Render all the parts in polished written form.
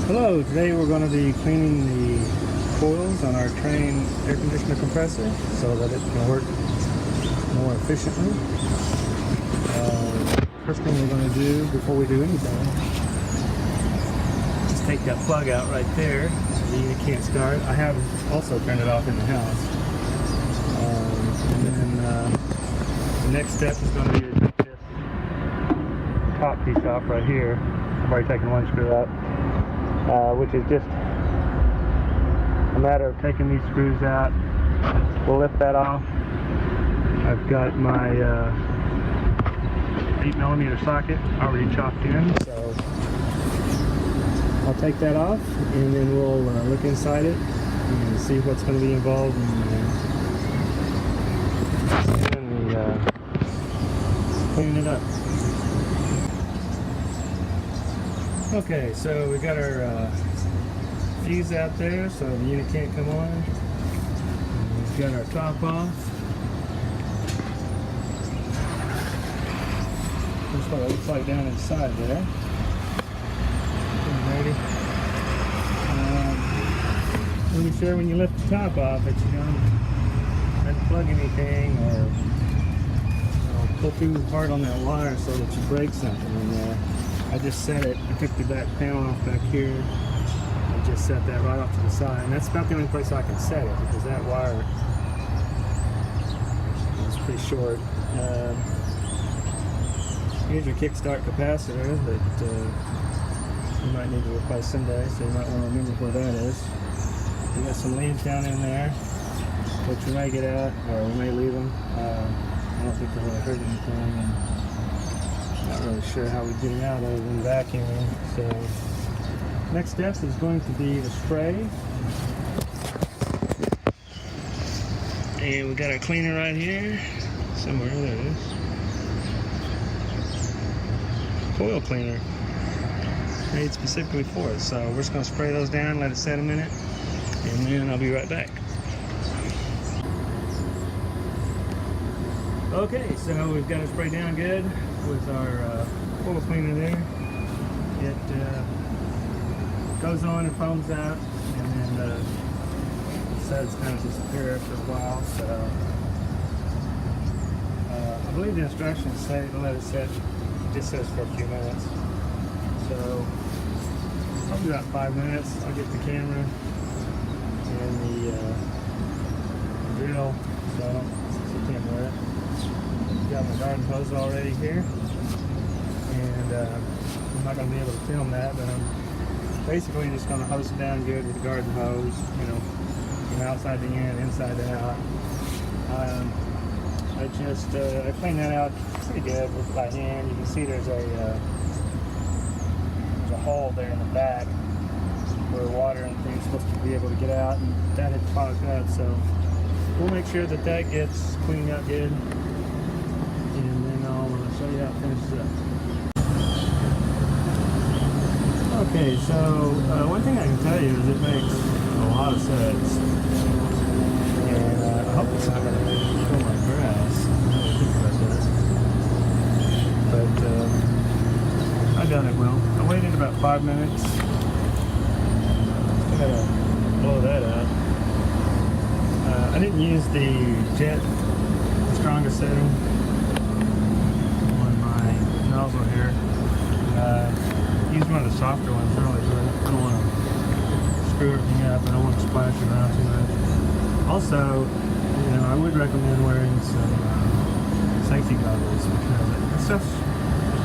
Hello, today we're going to be cleaning the coils on our train air conditioner compressor so that it can work more efficiently. First thing we're going to do before we do anything is take that plug out right there so the unit can't start. I have also turned it off in the house. And then the next step is going to be to take this top piece off right here. I've already taken one screw out. Which is just a matter of taking these screws out. We'll lift that off. I've got my 8mm socket already chopped in, so I'll take that off and then we'll look inside it and see what's going to be involved in cleaning it up. Okay, so we got our fuse out there so the unit can't come on. We've got our top off. That's what it looks like down inside there. Ready. Be sure when you lift the top off that you don't unplug anything or pull too hard on that wire so that you break something in there. I just set it, I took the back panel off back here and just set that right off to the side, and that's about the only place I can set it because that wire is pretty short. Here's your kickstart capacitor that you might need to replace someday, so you might want to remember where that is. We got some leads down in there which we may get out or we may leave them. I don't think they're really hurt anything. And not really sure how we get it out other than vacuuming. So next step is going to be the spray. And we got our cleaner right here. Somewhere, there it is. Coil cleaner. Made specifically for it. So we're just going to spray those down, let it set a minute, and then I'll be right back. Okay, so we've got it sprayed down good with our coil cleaner there. It goes on and foams out, and then the suds kind of disappear after a while. So I believe the instructions say to let it set. It just says for a few minutes. So probably about 5 minutes. I'll get the camera and the drill. So you can't wear it. Got my garden hose already here, and I'm not going to be able to film that, but I'm basically just going to hose it down good with the garden hose, you know, from outside to in, inside to out. I cleaned that out pretty good with my hand. You can see there's a hole there in the back where water and things are supposed to be able to get out, and that had clogged up, so we'll make sure that that gets cleaned out good. And then I'll show you how it finishes up. Okay, so one thing I can tell you is it makes a lot of sense. And I hope it's not going to kill my grass. I don't think about that. But I doubt it will. I waited about 5 minutes. I'm going to blow that out. I didn't use the jet, the strongest setting. Nozzle here. Use one of the softer ones really, but I don't want to screw everything up. I don't want to splash around too much. Also, you know, I would recommend wearing some safety goggles because that stuff's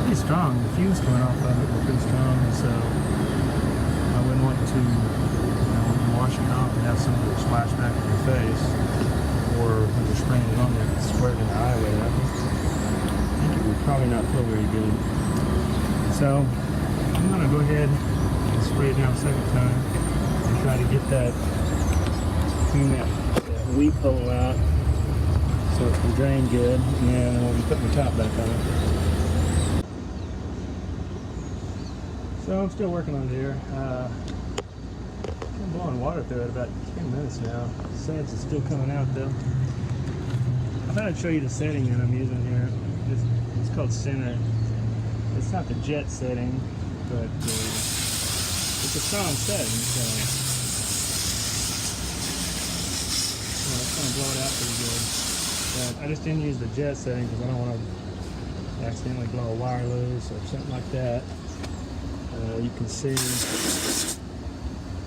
pretty strong. The fumes coming off of it are pretty strong, and so I wouldn't want to, you know, when you're washing it off and have some of it splash back in your face, or when you're spraying it on there, it's squirting in the highway. Would probably not feel very good. So I'm going to go ahead and spray it down a second time and try to get that, clean that weep hole out so it can drain good, and then we'll be putting the top back on. So I'm still working on it here. I'm blowing water through it about 10 minutes now. The suds is still coming out though. I thought I'd show you the setting that I'm using here. It's called center. It's not the jet setting, but it's a strong setting, so it's going to blow it out pretty good. But I just didn't use the jet setting because I don't want to accidentally blow a wire loose or something like that. You can see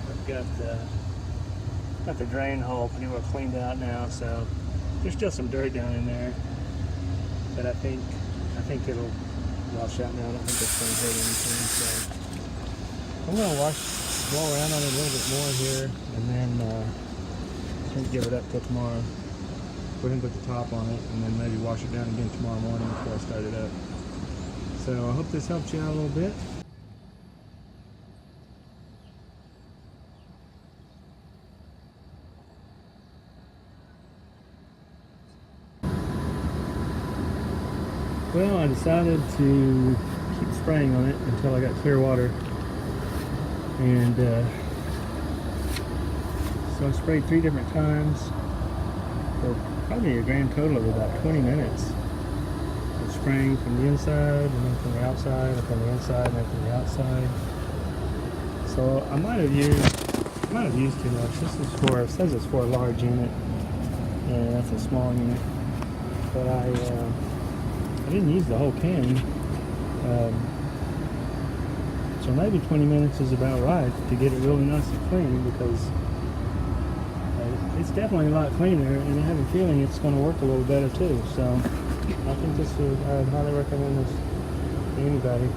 I've got the drain hole pretty well cleaned out now, so there's still some dirt down in there, but I think it'll wash out now. I don't think it's going to hurt anything. So I'm going to blow around on it a little bit more here, and then give it up till tomorrow. Go ahead and put the top on it, and then maybe wash it down again tomorrow morning before I start it up. So I hope this helps you out a little bit. Well, I decided to keep spraying on it until I got clear water, and so I sprayed 3 different times for probably a grand total of about 20 minutes. I'm spraying from the inside, and then from the outside, and from the inside, and then from the outside. So I might have used too much. This is it says it's for a large unit, and that's a small unit, but I didn't use the whole can, so maybe 20 minutes is about right to get it really nice and clean, because it's definitely a lot cleaner, and I have a feeling it's going to work a little better too. So I think I'd highly recommend this to anybody.